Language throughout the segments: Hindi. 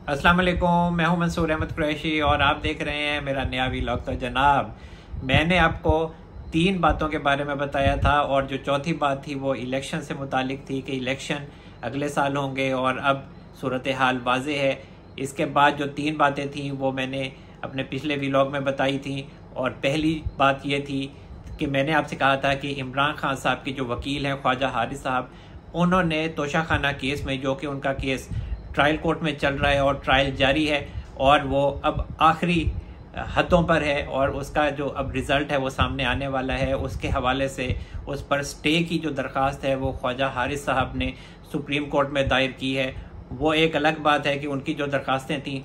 अस्सलाम वालेकुम, मैं हूं मंसूर अहमद कुरैशी और आप देख रहे हैं मेरा नया व्लॉग। तो जनाब, मैंने आपको 3 बातों के बारे में बताया था और जो चौथी बात थी वो इलेक्शन से मुतालिक थी कि इलेक्शन अगले साल होंगे और अब सूरत हाल वाज़े है। इसके बाद जो 3 बातें थी वो मैंने अपने पिछले व्लॉग में बताई थी। और पहली बात ये थी कि मैंने आपसे कहा था कि इमरान खान साहब के जो वकील हैं ख्वाजा हारिस साहब, उन्होंने तोशाखाना केस में, जो कि उनका केस ट्रायल कोर्ट में चल रहा है और ट्रायल जारी है और वो अब आखिरी हदों पर है और उसका जो अब रिज़ल्ट है वो सामने आने वाला है, उसके हवाले से उस पर स्टे की जो दरख्वास्त है वो ख्वाजा हारिस साहब ने सुप्रीम कोर्ट में दायर की है। वो एक अलग बात है कि उनकी जो दरख्वास्तें थीं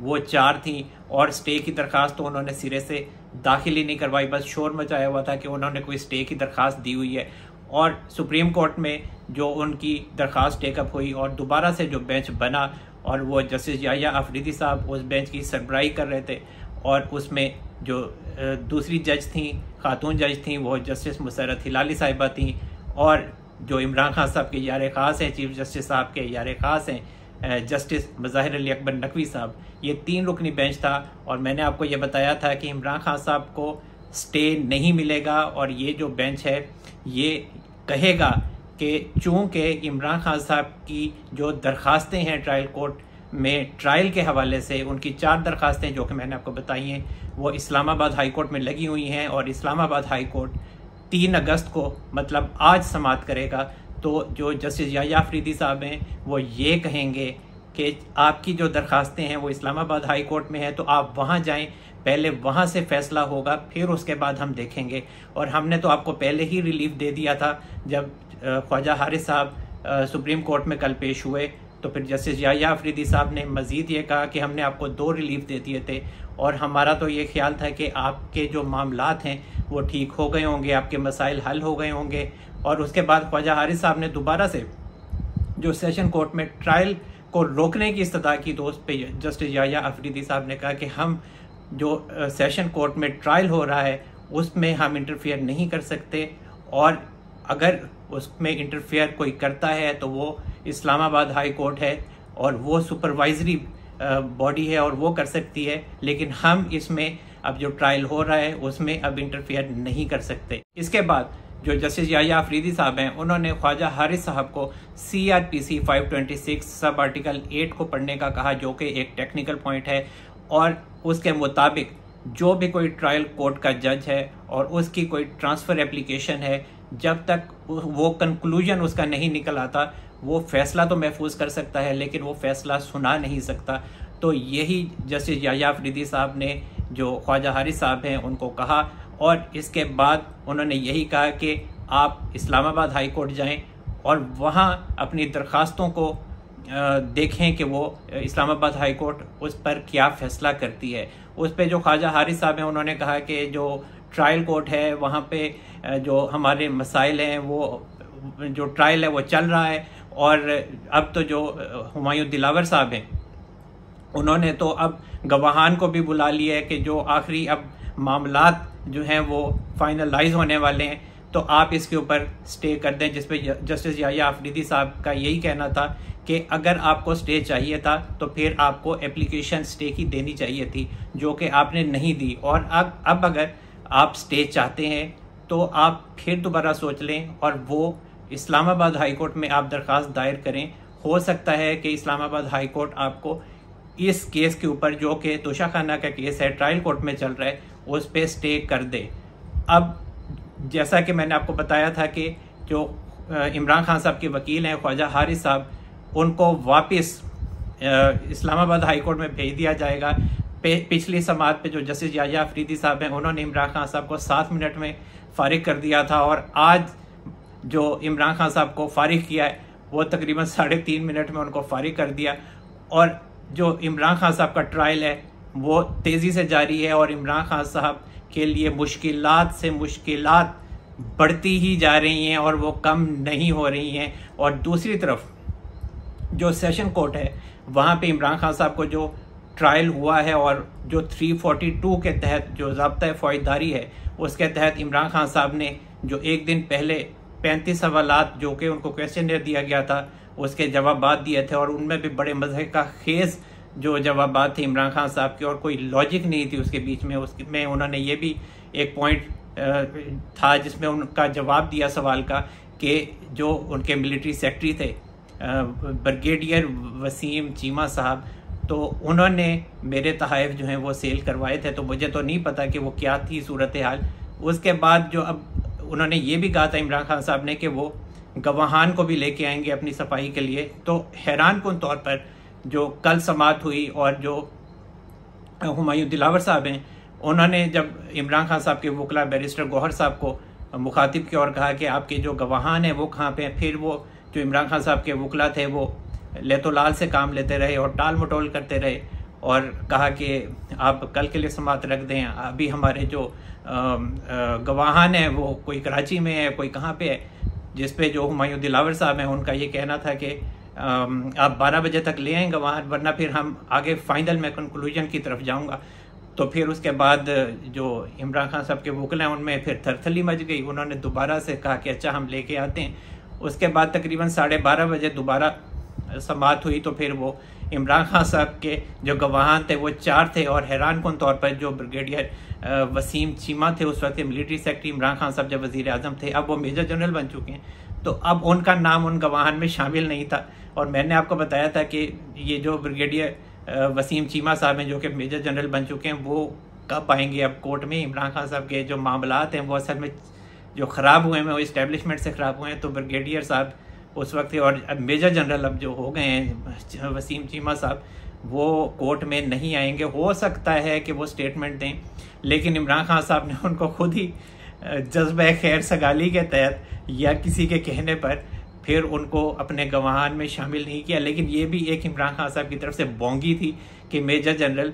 वो 4 थीं और स्टे की दरख्वास्त तो उन्होंने सिरे से दाखिल ही नहीं करवाई, बस शोर मचाया हुआ था कि उन्होंने कोई स्टे की दरख्वास्त दी हुई है। और सुप्रीम कोर्ट में जो उनकी दरख्वास्त टेकअप हुई और दोबारा से जो बेंच बना और वो जस्टिस याह्या अफरीदी साहब उस बेंच की सरबराही कर रहे थे और उसमें जो दूसरी जज थी, खातून जज थी, वो जस्टिस मुसर्रत हिलाली साहिबा थी और जो इमरान खान साहब के यार ख़ास हैं, चीफ जस्टिस साहब के यार ख़ास हैं जस्टिस मज़ाहिर अली अकबर नकवी साहब। ये 3 रुकनी बेंच था और मैंने आपको ये बताया था कि इमरान खान साहब को स्टे नहीं मिलेगा और ये जो बेंच है ये कहेगा कि चूँकि इमरान खान साहब की जो दरख्वास्तें हैं ट्रायल कोर्ट में ट्रायल के हवाले से, उनकी 4 दरख्वास्तें जो कि मैंने आपको बताई हैं वो इस्लामाबाद हाई कोर्ट में लगी हुई हैं और इस्लामाबाद हाई कोर्ट 3 अगस्त को, मतलब आज समाअत करेगा। तो जो जस्टिस याह्या अफरीदी साहब हैं वो ये कहेंगे कि आपकी जो दरख्वास्तें हैं वो इस्लामाबाद हाई कोर्ट में है तो आप वहाँ जाएं, पहले वहाँ से फैसला होगा, फिर उसके बाद हम देखेंगे। और हमने तो आपको पहले ही रिलीफ दे दिया था जब ख्वाजा हारिस साहब सुप्रीम कोर्ट में कल पेश हुए, तो फिर जस्टिस याह्या अफरीदी साहब ने मज़ीद ये कहा कि हमने आपको 2 रिलीफ दे दिए थे और हमारा तो ये ख्याल था कि आपके जो मामलात हैं वो ठीक हो गए होंगे, आपके मसाइल हल हो गए होंगे। और उसके बाद ख्वाजा हारिस साहब ने दोबारा से जो सेशन कोर्ट में ट्रायल को रोकने की इस्तदा की, तो उस पर जस्टिस याह्या अफरीदी साहब ने कहा कि हम जो सेशन कोर्ट में ट्रायल हो रहा है उसमें हम इंटरफेयर नहीं कर सकते और अगर उसमें इंटरफेयर कोई करता है तो वो इस्लामाबाद हाई कोर्ट है और वो सुपरवाइजरी बॉडी है और वो कर सकती है, लेकिन हम इसमें अब जो ट्रायल हो रहा है उसमें अब इंटरफेयर नहीं कर सकते। इसके बाद जो जस्टिस याह्या अफरीदी साहब हैं उन्होंने ख्वाजा हारिस साहब को CRPC 526 सब आर्टिकल 8 को पढ़ने का कहा, जो कि एक टेक्निकल पॉइंट है और उसके मुताबिक जो भी कोई ट्रायल कोर्ट का जज है और उसकी कोई ट्रांसफ़र एप्लीकेशन है, जब तक वो कंक्लूजन उसका नहीं निकल आता वो फैसला तो महफूज कर सकता है लेकिन वो फैसला सुना नहीं सकता। तो यही जस्टिस याह्या अफरीदी साहब ने जो ख्वाजा हारिस साहब हैं उनको कहा और इसके बाद उन्होंने यही कहा कि आप इस्लामाबाद हाई कोर्ट जाएं और वहाँ अपनी दरख्वास्तों को देखें कि वो इस्लामाबाद हाई कोर्ट उस पर क्या फ़ैसला करती है। उस पर जो ख्वाजा हारिस साहब हैं उन्होंने कहा कि जो ट्रायल कोर्ट है वहाँ पे जो हमारे मसाइल हैं वो जो ट्रायल है वो चल रहा है और अब तो जो हुमायूं दिलावर साहब हैं उन्होंने तो अब गवाहान को भी बुला लिया है कि जो आखिरी अब मामलात जो हैं वो फाइनलाइज होने वाले हैं तो आप इसके ऊपर स्टे कर दें। जिस पे जस्टिस याह्या अफरीदी साहब का यही कहना था कि अगर आपको स्टे चाहिए था तो फिर आपको एप्लीकेशन स्टे की देनी चाहिए थी, जो कि आपने नहीं दी। और अब अगर आप स्टे चाहते हैं तो आप फिर दोबारा सोच लें और वो इस्लामाबाद हाई कोर्ट में आप दरख्वास्त दायर करें। हो सकता है कि इस्लामाबाद हाई कोर्ट आपको इस केस के ऊपर, जो कि तोशाखाना का केस है, ट्रायल कोर्ट में चल रहा है, उस पर स्टे कर दे। अब जैसा कि मैंने आपको बताया था कि जो इमरान खान साहब के वकील हैं ख्वाजा हारिस साहब, उनको वापस इस्लामाबाद हाई कोर्ट में भेज दिया जाएगा। पिछली समाअत पे जो जस्टिस याह्या अफरीदी साहब हैं उन्होंने इमरान खान साहब को 7 मिनट में फारिग कर दिया था और आज जो इमरान खान साहब को फारिग किया है वो तकरीबन 3.5 मिनट में उनको फारिग कर दिया। और जो इमरान खान साहब का ट्रायल है वो तेज़ी से जारी है और इमरान खान साहब के लिए मुश्किलात से मुश्किलात बढ़ती ही जा रही हैं और वो कम नहीं हो रही हैं। और दूसरी तरफ जो सेशन कोर्ट है वहाँ पे इमरान खान साहब को जो ट्रायल हुआ है और जो 342 के तहत जो ज़ाब्ता फ़ौजदारी है उसके तहत इमरान खान साहब ने जो एक दिन पहले 35 सवालात जो कि उनको क्वेश्चन दिया गया था उसके जवाब दिए थे और उनमें भी बड़े मज़े का खेज जो जवाबात थे इमरान खान साहब के, और कोई लॉजिक नहीं थी उसके बीच में। उसमें उन्होंने ये भी एक पॉइंट था जिसमें उनका जवाब दिया सवाल का कि जो उनके मिलिट्री सेक्रेटरी थे ब्रिगेडियर वसीम चीमा साहब, तो उन्होंने मेरे तहाइफ जो हैं वो सेल करवाए थे, तो मुझे तो नहीं पता कि वो क्या थी सूरत हाल। उसके बाद जो अब उन्होंने ये भी कहा था इमरान खान साहब ने कि वो गवाहान को भी लेके आएंगे अपनी सफाई के लिए। तो हैरान कुन तौर पर जो कल समाअत हुई और जो हुमायूं दिलावर साहब हैं, उन्होंने जब इमरान खान साहब के वकला बैरिस्टर गौहर साहब को मुखातिब किया और कहा कि आपके जो गवाहान हैं वो कहाँ पे हैं, फिर वो जो इमरान खान साहब के वकला थे वो लेतोलाल से काम लेते रहे और टाल मटोल करते रहे और कहा कि आप कल के लिए समाअत रख दें, अभी हमारे जो गवाहान हैं वो कोई कराची में है, कोई कहाँ पे है। जिस पे जो हुमायूं दिलावर साहब हैं उनका ये कहना था कि आप 12 बजे तक ले आएँ गवाहान, वरना फिर हम आगे फाइनल में कंक्लूजन की तरफ जाऊँगा। तो फिर उसके बाद जो इमरान खान साहब के वकला हैं उनमें फिर थरथली मच गई। उन्होंने दोबारा से कहा कि अच्छा हम लेके आते हैं। उसके बाद तकरीबन 12:30 बजे दोबारा समाअत हुई, तो फिर वो इमरान खान साहब के जो गवाहान थे वो 4 थे, और हैरान कुन तौर पर जो ब्रिगेडियर वसीम चीमा थे उस वक्त मिलिट्री सेक्रेटरी इमरान खान साहब जब वजीर आजम थे, अब वो मेजर जनरल बन चुके हैं, तो अब उनका नाम उन गवाहान में शामिल नहीं था। और मैंने आपको बताया था कि ये जो ब्रिगेडियर वसीम चीमा साहब हैं जो कि मेजर जनरल बन चुके हैं, वो कब आएंगे अब कोर्ट में। इमरान खान साहब के जो मामलात हैं वो असल में जो ख़राब हुए हैं वो इस्टेब्लिशमेंट से ख़राब हुए हैं, तो ब्रिगेडियर साहब उस वक्त थे, और अब मेजर जनरल अब जो हो गए हैं वसीम चीमा साहब, वो कोर्ट में नहीं आएंगे। हो सकता है कि वो स्टेटमेंट दें, लेकिन इमरान खान साहब ने उनको खुद ही जज्बा खैर सगाली के तहत या किसी के कहने पर फिर उनको अपने गवाहान में शामिल नहीं किया। लेकिन ये भी एक इमरान खान साहब की तरफ से बोंगी थी कि मेजर जनरल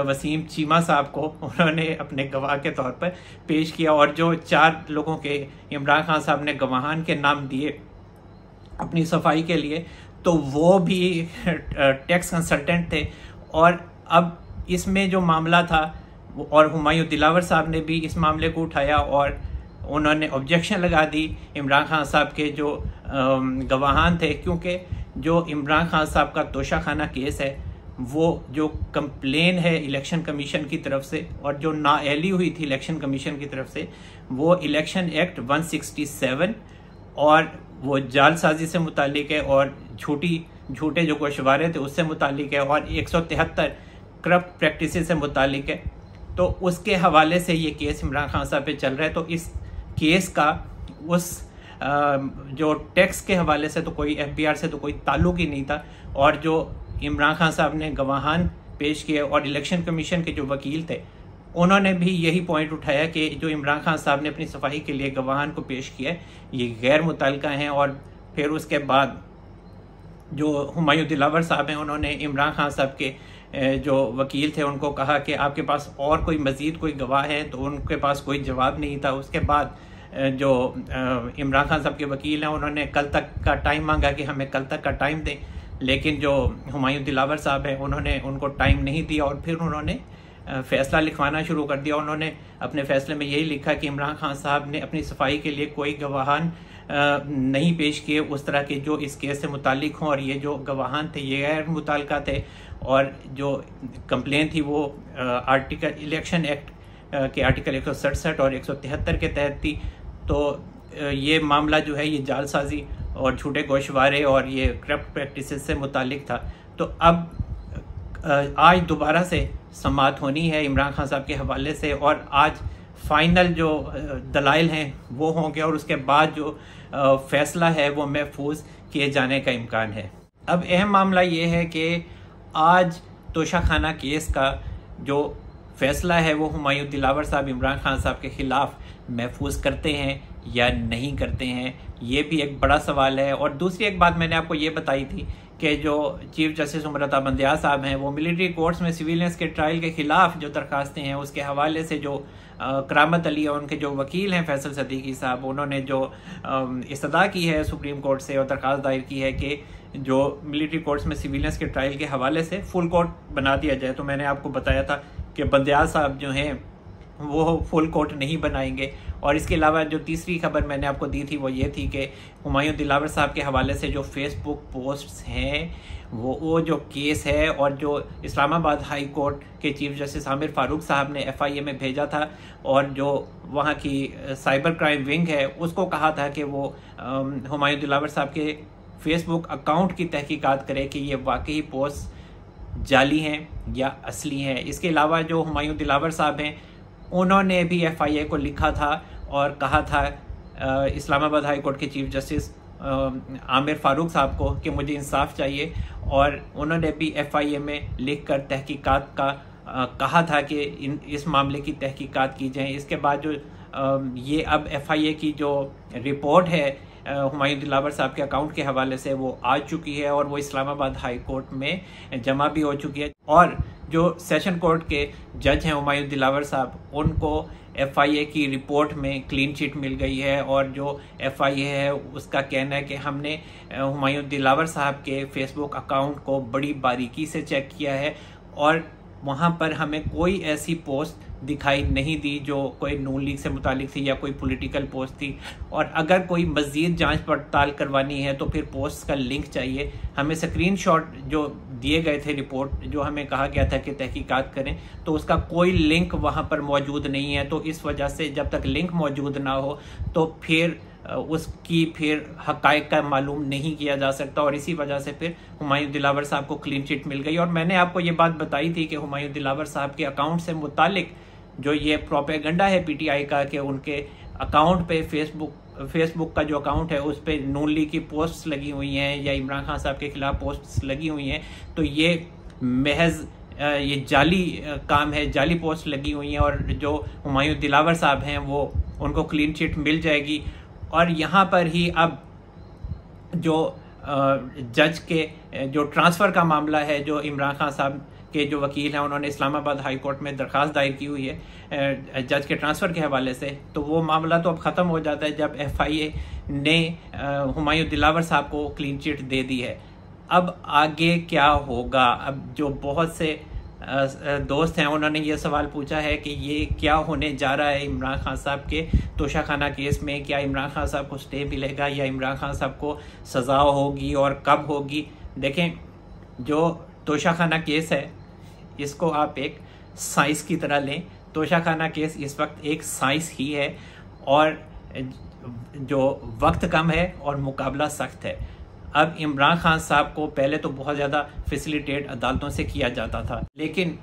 वसीम चीमा साहब को उन्होंने अपने गवाह के तौर पर पेश किया, और जो 4 लोगों के इमरान खान साहब ने गवाहान के नाम दिए अपनी सफाई के लिए, तो वो भी टैक्स कंसल्टेंट थे। और अब इसमें जो मामला था, और हुमायूं दिलावर साहब ने भी इस मामले को उठाया और उन्होंने ऑब्जेक्शन लगा दी इमरान खान साहब के जो गवाहान थे, क्योंकि जो इमरान खान साहब का तोशाखाना केस है वो जो कंप्लेन है इलेक्शन कमीशन की तरफ से, और जो नाअहली हुई थी इलेक्शन कमीशन की तरफ से, वो इलेक्शन एक्ट 167 और वो जालसाजी से मुतालिक है, और झूठे जो गोशवारे थे उससे मुतालिक है, और 173 करप्ट प्रैक्टिसेस से मुतालिक है। तो उसके हवाले से ये केस इमरान खान साहब पे चल रहा है। तो इस केस का उस जो टैक्स के हवाले से तो कोई FBR से तो कोई ताल्लुक ही नहीं था, और जो इमरान खान साहब ने गवाहान पेश किए और इलेक्शन कमीशन के जो वकील थे उन्होंने भी यही पॉइंट उठाया कि जो इमरान खान साहब ने अपनी सफाई के लिए गवाहान को पेश किया है ये गैर मुतल्लका हैं। और फिर उसके बाद जो हुमायूं दिलावर साहब हैं उन्होंने इमरान खान साहब के जो वकील थे उनको कहा कि आपके पास और कोई मज़ीद कोई गवाह है, तो उनके पास कोई जवाब नहीं था। उसके बाद जो इमरान खान साहब के वकील हैं उन्होंने कल तक का टाइम मांगा कि हमें कल तक का टाइम दें, लेकिन जो हुमायूं दिलावर साहब हैं उन्होंने उनको टाइम नहीं दिया, और फिर उन्होंने फैसला लिखवाना शुरू कर दिया। उन्होंने अपने फैसले में यही लिखा कि इमरान खान साहब ने अपनी सफाई के लिए कोई गवाहान नहीं पेश किए उस तरह के जो इस केस से मुतालिक हों, और ये जो गवाहान थे ये गैर मुताल्लिका थे, और जो कंप्लेन थी वो आर्टिकल इलेक्शन एक्ट के आर्टिकल 167 और 173 के तहत थी। तो ये मामला जो है ये जालसाजी और झूठे गोशवारे और ये करप्ट प्रैक्टिसेस से मुतालिक था। तो अब आज दोबारा से समाअत होनी है इमरान खान साहब के हवाले से, और आज फाइनल जो दलाइल हैं वो होंगे, और उसके बाद जो फैसला है वो महफूज किए जाने का इम्कान है। अब अहम मामला ये है कि आज तोशाखाना केस का जो फैसला है वो हुमायूं दिलावर साहब इमरान खान साहब के खिलाफ महफूज करते हैं या नहीं करते हैं, ये भी एक बड़ा सवाल है। और दूसरी एक बात मैंने आपको ये बताई थी कि जो चीफ जस्टिस उमरता बंदियाल साहब हैं वो मिलिट्री कोर्ट्स में सिविलियंस के ट्रायल के खिलाफ जो दरखास्तें हैं उसके हवाले से जो करामत अली और उनके जो वकील हैं फैसल सदीकी साहब, उन्होंने जो इस्तदा की है सुप्रीम कोर्ट से और दरखास्त दायर की है कि जो मिलिट्री कोर्ट्स में सिविलियंस के ट्रायल के हवाले से फुल कोर्ट बना दिया जाए। तो मैंने आपको बताया था कि बंदियाल साहब जो हैं वो फुल कोर्ट नहीं बनाएंगे। और इसके अलावा जो तीसरी खबर मैंने आपको दी थी वो ये थी कि हुमायूं दिलावर साहब के हवाले से जो फेसबुक पोस्ट्स हैं वो जो केस है और जो इस्लामाबाद हाई कोर्ट के चीफ जस्टिस आमिर फारूक साहब ने FIA में भेजा था और जो वहाँ की साइबर क्राइम विंग है उसको कहा था कि वो हुमायूं दिलावर साहब के फेसबुक अकाउंट की तहकीकात करे कि ये वाकई पोस्ट जाली हैं या असली हैं। इसके अलावा जो हुमायूं दिलावर साहब हैं उन्होंने भी FIA को लिखा था और कहा था इस्लामाबाद हाई कोर्ट के चीफ जस्टिस आमिर फारूक साहब को कि मुझे इंसाफ चाहिए, और उन्होंने भी FIA में लिखकर तहकीकात का कहा था कि इस मामले की तहकीकात की जाए। इसके बाद जो ये अब FIA की जो रिपोर्ट है हुमायूं दिलावर साहब के अकाउंट के हवाले से वो आ चुकी है और वो इस्लामाबाद हाई कोर्ट में जमा भी हो चुकी है। और जो सेशन कोर्ट के जज हैं हुमायूं दिलावर साहब, उनको FIA की रिपोर्ट में क्लीन चिट मिल गई है और जो FIA है उसका कहना है कि हमने हुमायूं दिलावर साहब के फेसबुक अकाउंट को बड़ी बारीकी से चेक किया है और वहाँ पर हमें कोई ऐसी पोस्ट दिखाई नहीं दी जो कोई नून लीग से मुतालिक थी या कोई पॉलिटिकल पोस्ट थी। और अगर कोई मज़ीद जांच पड़ताल करवानी है तो फिर पोस्ट का लिंक चाहिए। हमें स्क्रीनशॉट जो दिए गए थे रिपोर्ट जो हमें कहा गया था कि तहकीकात करें, तो उसका कोई लिंक वहाँ पर मौजूद नहीं है। तो इस वजह से जब तक लिंक मौजूद ना हो तो फिर उसकी फिर हकायक का मालूम नहीं किया जा सकता, और इसी वजह से फिर हुमायूं दिलावर साहब को क्लीन चिट मिल गई। और मैंने आपको ये बात बताई थी कि हुमायूं दिलावर साहब के अकाउंट से मुतालिक जो ये प्रोपेगेंडा है PTI का कि उनके अकाउंट पे फेसबुक का जो अकाउंट है उस पर नून लीग की पोस्ट्स लगी हुई हैं या इमरान खान साहब के खिलाफ पोस्ट्स लगी हुई हैं, तो ये महज ये जाली काम है, जाली पोस्ट लगी हुई हैं। और जो हुमायूं दिलावर साहब हैं वो उनको क्लीन चिट मिल जाएगी। और यहाँ पर ही अब जो जज के जो ट्रांसफ़र का मामला है, जो इमरान खान साहब के जो वकील हैं उन्होंने इस्लामाबाद हाई कोर्ट में दरख्वास्त दायर की हुई है जज के ट्रांसफ़र के हवाले से, तो वो मामला तो अब ख़त्म हो जाता है जब FIA ने हुमायूं दिलावर साहब को क्लीन चिट दे दी है। अब आगे क्या होगा? अब जो बहुत से दोस्त हैं उन्होंने ये सवाल पूछा है कि ये क्या होने जा रहा है इमरान खान साहब के तोशाखाना केस में। क्या इमरान खान साहब को स्टे मिलेगा या इमरान खान साहब को सज़ा होगी और कब होगी? देखें, जो तोशाखाना केस है इसको आप एक साइंस की तरह लें। तोशाखाना केस इस वक्त एक साइंस ही है और जो वक्त कम है और मुकाबला सख्त है। अब इमरान खान साहब को पहले तो बहुत ज़्यादा फैसिलिटेट अदालतों से किया जाता था, लेकिन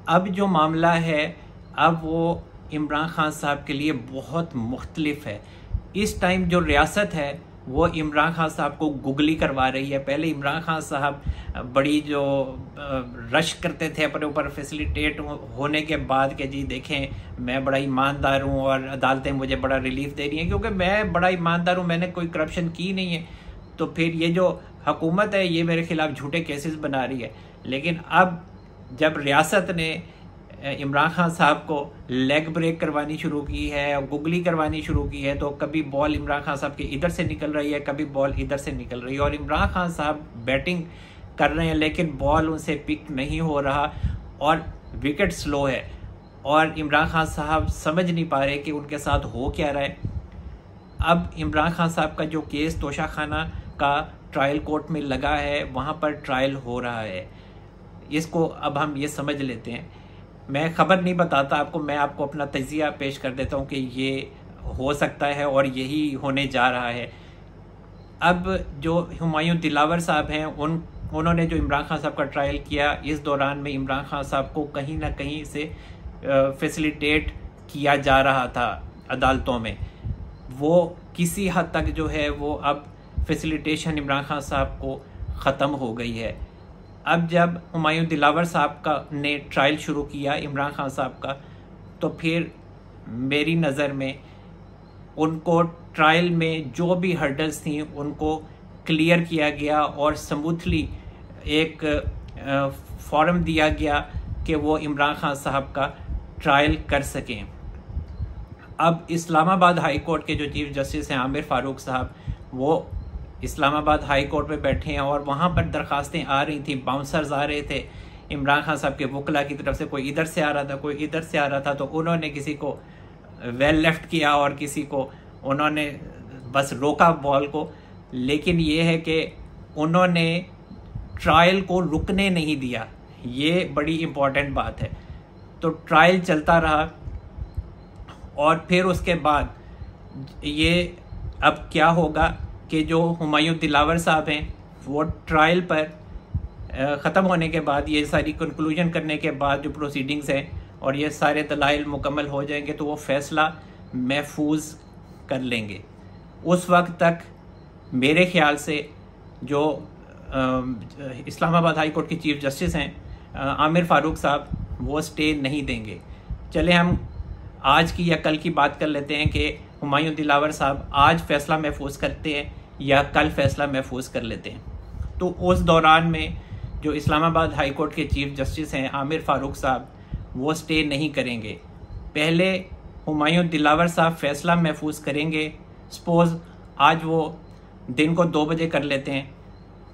अब जो मामला है अब वो इमरान खान साहब के लिए बहुत मुख्तलिफ है। इस टाइम जो रियासत है वो इमरान खान साहब को गुगली करवा रही है। पहले इमरान खान साहब बड़ी जो रश करते थे अपने ऊपर फैसिलिटेट होने के बाद कि जी देखें मैं बड़ा ईमानदार हूँ और अदालतें मुझे बड़ा रिलीफ दे रही हैं क्योंकि मैं बड़ा ईमानदार हूँ, मैंने कोई करप्शन की नहीं है, तो फिर ये जो हुकूमत है ये मेरे खिलाफ झूठे केसेस बना रही है। लेकिन अब जब रियासत ने इमरान खान साहब को लेग ब्रेक करवानी शुरू की है, गुगली करवानी शुरू की है, तो कभी बॉल इमरान खान साहब के इधर से निकल रही है, कभी बॉल इधर से निकल रही है, और इमरान खान साहब बैटिंग कर रहे हैं लेकिन बॉल उनसे पिक नहीं हो रहा और विकेट स्लो है, और इमरान खान साहब समझ नहीं पा रहे कि उनके साथ हो क्या रहा है। अब इमरान खान साहब का जो केस तोशाखाना का ट्रायल कोर्ट में लगा है वहाँ पर ट्रायल हो रहा है, इसको अब हम ये समझ लेते हैं। मैं खबर नहीं बताता आपको, मैं आपको अपना तजिया पेश कर देता हूँ कि ये हो सकता है और यही होने जा रहा है। अब जो हुमायूं दिलावर साहब हैं उन्होंने जो इमरान खान साहब का ट्रायल किया, इस दौरान में इमरान खान साहब को कहीं ना कहीं से फैसिलिटेट किया जा रहा था अदालतों में। वो किसी हद तक जो है वो अब फैसिलिटेशन इमरान खान साहब को ख़त्म हो गई है। अब जब हुमायूं दिलावर साहब ने ट्रायल शुरू किया इमरान खान साहब का, तो फिर मेरी नज़र में उनको ट्रायल में जो भी हर्डल्स थी उनको क्लियर किया गया और स्मूथली एक फॉरम दिया गया कि वो इमरान खान साहब का ट्रायल कर सकें। अब इस्लामाबाद हाई कोर्ट के जो चीफ जस्टिस हैं आमिर फारूक साहब, वो इस्लामाबाद हाई कोर्ट में बैठे हैं और वहाँ पर दरखास्तें आ रही थी, बाउंसर्स आ रहे थे इमरान खान साहब के वकला की तरफ से कोई इधर से आ रहा था, कोई इधर से आ रहा था, तो उन्होंने किसी को वेल लेफ्ट किया और किसी को उन्होंने बस रोका बॉल को। लेकिन ये है कि उन्होंने ट्रायल को रुकने नहीं दिया, ये बड़ी इम्पोर्टेंट बात है। तो ट्रायल चलता रहा और फिर उसके बाद ये अब क्या होगा कि जो हुमायूं दिलावर साहब हैं वो ट्रायल पर ख़त्म होने के बाद, ये सारी कंक्लूजन करने के बाद जो प्रोसीडिंग्स हैं और ये सारे दलाइल मुकम्मल हो जाएंगे तो वो फ़ैसला महफूज कर लेंगे। उस वक्त तक मेरे ख्याल से जो इस्लामाबाद हाई कोर्ट के चीफ जस्टिस हैं आमिर फारूक साहब, वो स्टे नहीं देंगे। चले हम आज की या कल की बात कर लेते हैं कि हुमायूं दिलावर साहब आज फ़ैसला महफूज करते हैं या कल फ़ैसला महफूज कर लेते हैं। तो उस दौरान में जो इस्लामाबाद हाई कोर्ट के चीफ जस्टिस हैं आमिर फारूक साहब, वो स्टे नहीं करेंगे। पहले हुमायूं दिलावर साहब फ़ैसला महफूज करेंगे। सपोज़ आज वो दिन को 2 बजे कर लेते हैं,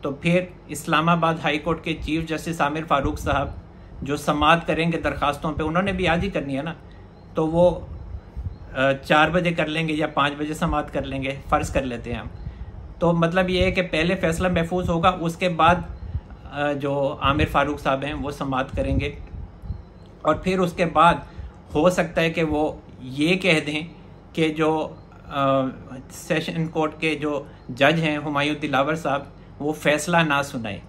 तो फिर इस्लामाबाद हाई कोर्ट के चीफ जस्टिस आमिर फारूक साहब जो समाअत करेंगे दरखास्तों पे, उन्होंने भी आज ही करनी है ना, तो वो 4 बजे कर लेंगे या 5 बजे समाअत कर लेंगे, फ़र्ज़ कर लेते हैं हम। तो मतलब ये है कि पहले फ़ैसला महफूज होगा, उसके बाद जो आमिर फारूक साहब हैं वो समाअत करेंगे और फिर उसके बाद हो सकता है कि वो ये कह दें कि जो सेशन कोर्ट के जो जज हैं हुमायूं दिलावर साहब, वो फ़ैसला ना सुनाए।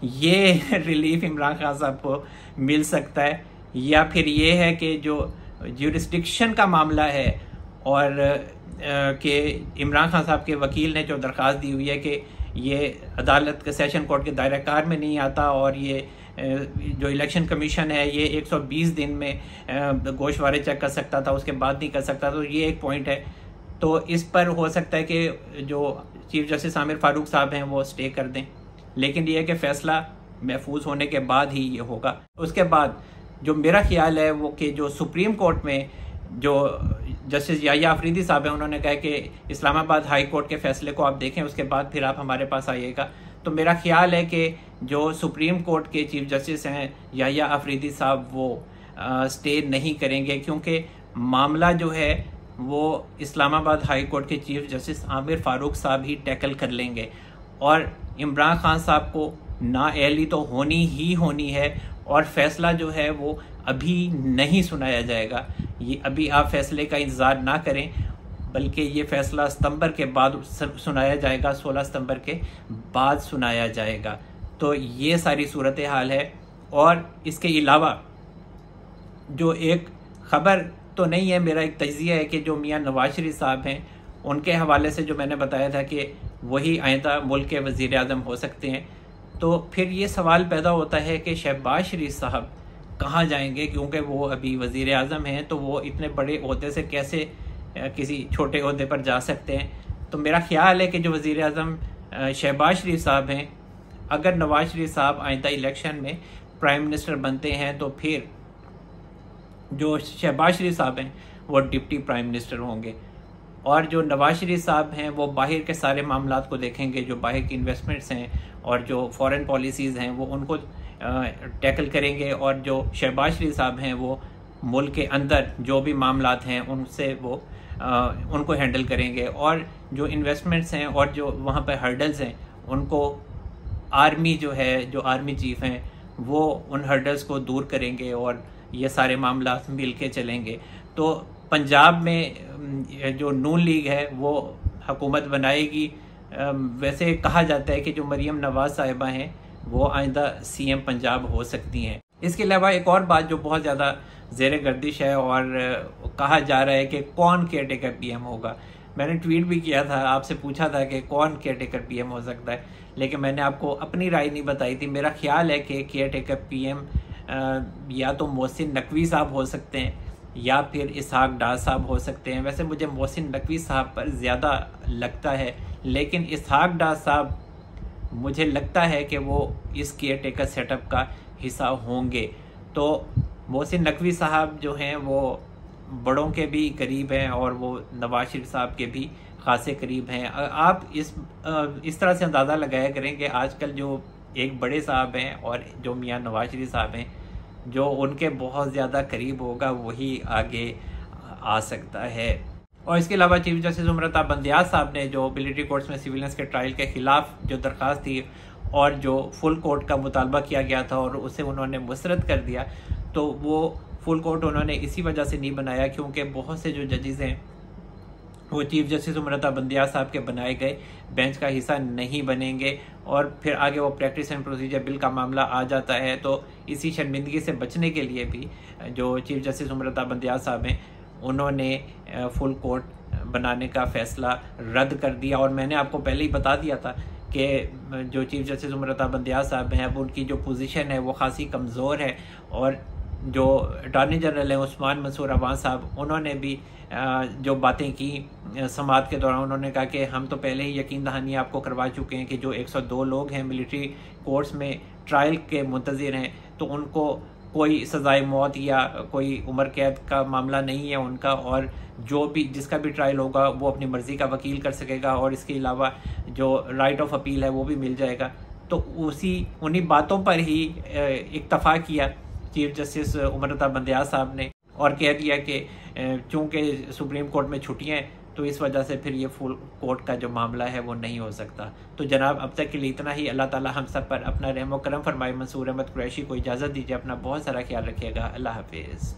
ये रिलीफ इमरान खान साहब को मिल सकता है। या फिर ये है कि जो ज्यूरिस्डिक्शन का मामला है और कि इमरान खान साहब के वकील ने जो दरख्वास्त दी हुई है कि ये अदालत के सेशन कोर्ट के दायरा कार में नहीं आता और ये जो इलेक्शन कमीशन है ये 120 दिन में गोशवारे चेक कर सकता था, उसके बाद नहीं कर सकता, तो ये एक पॉइंट है। तो इस पर हो सकता है कि जो चीफ जस्टिस आमिर फारूक साहब हैं वो स्टे कर दें, लेकिन ये है कि फ़ैसला महफूज होने के बाद ही ये होगा। उसके बाद जो मेरा ख्याल है वो कि जो सुप्रीम कोर्ट में जो जस्टिस याह्या अफरीदी साहब हैं, उन्होंने कहा कि इस्लामाबाद हाई कोर्ट के फ़ैसले को आप देखें, उसके बाद फिर आप हमारे पास आइएगा। तो मेरा ख्याल है कि जो सुप्रीम कोर्ट के चीफ जस्टिस हैं याह्या अफरीदी साहब, वो स्टे नहीं करेंगे, क्योंकि मामला जो है वो इस्लामाबाद हाई कोर्ट के चीफ जस्टिस आमिर फारूक साहब ही टैकल कर लेंगे और इमरान खान साहब को नाअहली तो होनी ही होनी है और फ़ैसला जो है वो अभी नहीं सुनाया जाएगा। ये अभी आप फ़ैसले का इंतज़ार ना करें, बल्कि ये फ़ैसला सितंबर के बाद सुनाया जाएगा, 16 सितंबर के बाद सुनाया जाएगा। तो ये सारी सूरत हाल है। और इसके अलावा जो एक ख़बर तो नहीं है, मेरा एक तज्ज़िया है कि जो मियाँ नवाज शरीफ साहब हैं, उनके हवाले से जो मैंने बताया था कि वही आइंदा मुल्क के वज़ीर आज़म हो सकते हैं। तो फिर ये सवाल पैदा होता है कि शहबाज शरीफ साहब कहाँ जाएंगे, क्योंकि वो अभी वज़ीर आज़म हैं, तो वो इतने बड़े ओहदे से कैसे किसी छोटे ओहदे पर जा सकते हैं। तो मेरा ख्याल है कि जो वज़ीर आज़म शहबाज शरीफ साहब हैं, अगर नवाज शरीफ साहब आइंदा इलेक्शन में प्राइम मिनिस्टर बनते हैं तो फिर जो शहबाज शरीफ साहब हैं वो डिप्टी प्राइम मिनिस्टर होंगे और जो नवाज शरीफ साहब हैं वो बाहर के सारे मामलात को देखेंगे, जो बाहर की इन्वेस्टमेंट्स हैं और जो फॉरेन पॉलिसीज़ हैं वो उनको टैकल करेंगे और जो शहबाज शरीफ साहब हैं वो मुल्क के अंदर जो भी मामलात हैं उनसे वो उनको हैंडल करेंगे और जो इन्वेस्टमेंट्स हैं और जो वहाँ पर हर्डल्स हैं उनको आर्मी जो है, जो आर्मी चीफ़ हैं, वो उन हर्डल्स को दूर करेंगे और ये सारे मामला मिल के चलेंगे। तो पंजाब में जो नून लीग है वो हुकूमत बनाएगी। वैसे कहा जाता है कि जो मरीम नवाज साहिबा हैं वो आइंदा सीएम पंजाब हो सकती हैं। इसके अलावा एक और बात जो बहुत ज़्यादा ज़ेर गर्दिश है और कहा जा रहा है कि कौन केयर टेकर पीएम होगा। मैंने ट्वीट भी किया था, आपसे पूछा था कि कौन केयर टेकर पीएम हो सकता है, लेकिन मैंने आपको अपनी राय नहीं बताई थी। मेरा ख्याल है कि केयर टेकर पीएम या तो मोहसिन नकवी साहब हो सकते हैं या फिर इसहाक डार साहब हो सकते हैं। वैसे मुझे मोहसिन नकवी साहब पर ज़्यादा लगता है, लेकिन इसहाक डार साहब मुझे लगता है कि वो इस केयर टेकर सेटअप का हिस्सा होंगे। तो मोहसिन नकवी साहब जो हैं वो बड़ों के भी करीब हैं और वो नवाज शरीफ साहब के भी खासे करीब हैं। आप इस तरह से अंदाज़ा लगाया करें कि आजकल जो एक बड़े साहब हैं और जो मियाँ नवाज शरीफ साहब हैं, जो उनके बहुत ज़्यादा करीब होगा वही आगे आ सकता है। और इसके अलावा चीफ जस्टिस उमरता बंदयाल साहब ने जो मिलिट्री कोर्ट्स में सिविलियंस के ट्रायल के खिलाफ जो दरख्वास्त थी और जो फुल कोर्ट का मुतालबा किया गया था और उसे उन्होंने मुस्तरद कर दिया, तो वो फुल कोर्ट उन्होंने इसी वजह से नहीं बनाया क्योंकि बहुत से जो जजेस हैं वो चीफ जस्टिस उमरता बंदयाल साहब के बनाए गए बेंच का हिस्सा नहीं बनेंगे और फिर आगे वो प्रैक्टिस एंड प्रोसीजर बिल का मामला आ जाता है। तो इसी शर्मिंदगी से बचने के लिए भी जो चीफ जस्टिस उमरता बंदयाल साहब हैं उन्होंने फुल कोर्ट बनाने का फैसला रद्द कर दिया। और मैंने आपको पहले ही बता दिया था कि जो चीफ जस्टिस उमरता बंदयाल साहब हैं अब उनकी जो पोजीशन है वो खासी कमज़ोर है। और जो अटॉर्नी जनरल हैं उस्मान मंसूर अवान साहब, उन्होंने भी जो बातें की समाअत के दौरान, उन्होंने कहा कि हम तो पहले ही यकीन दहानी आपको करवा चुके हैं कि जो 102 लोग हैं मिलिट्री कोर्ट्स में ट्रायल के मुंतज़िर हैं तो उनको कोई सज़ाए मौत या कोई उम्र कैद का मामला नहीं है उनका, और जो भी जिसका भी ट्रायल होगा वो अपनी मर्ज़ी का वकील कर सकेगा और इसके अलावा जो राइट ऑफ अपील है वो भी मिल जाएगा। तो उन्हीं बातों पर ही इत्तफा किया चीफ जस्टिस उमरता बंदयाल साहब ने और कह दिया कि चूँकि सुप्रीम कोर्ट में छुट्टियाँ हैं तो इस वजह से फिर ये फुल कोर्ट का जो मामला है वो नहीं हो सकता। तो जनाब अब तक के लिए इतना ही। अल्लाह ताला हम सब पर अपना रहम व करम फरमाए। मंसूर अहमद कुरैशी को इजाज़त दीजिए। अपना बहुत सारा ख्याल रखिएगा। अल्लाह हाफिज़।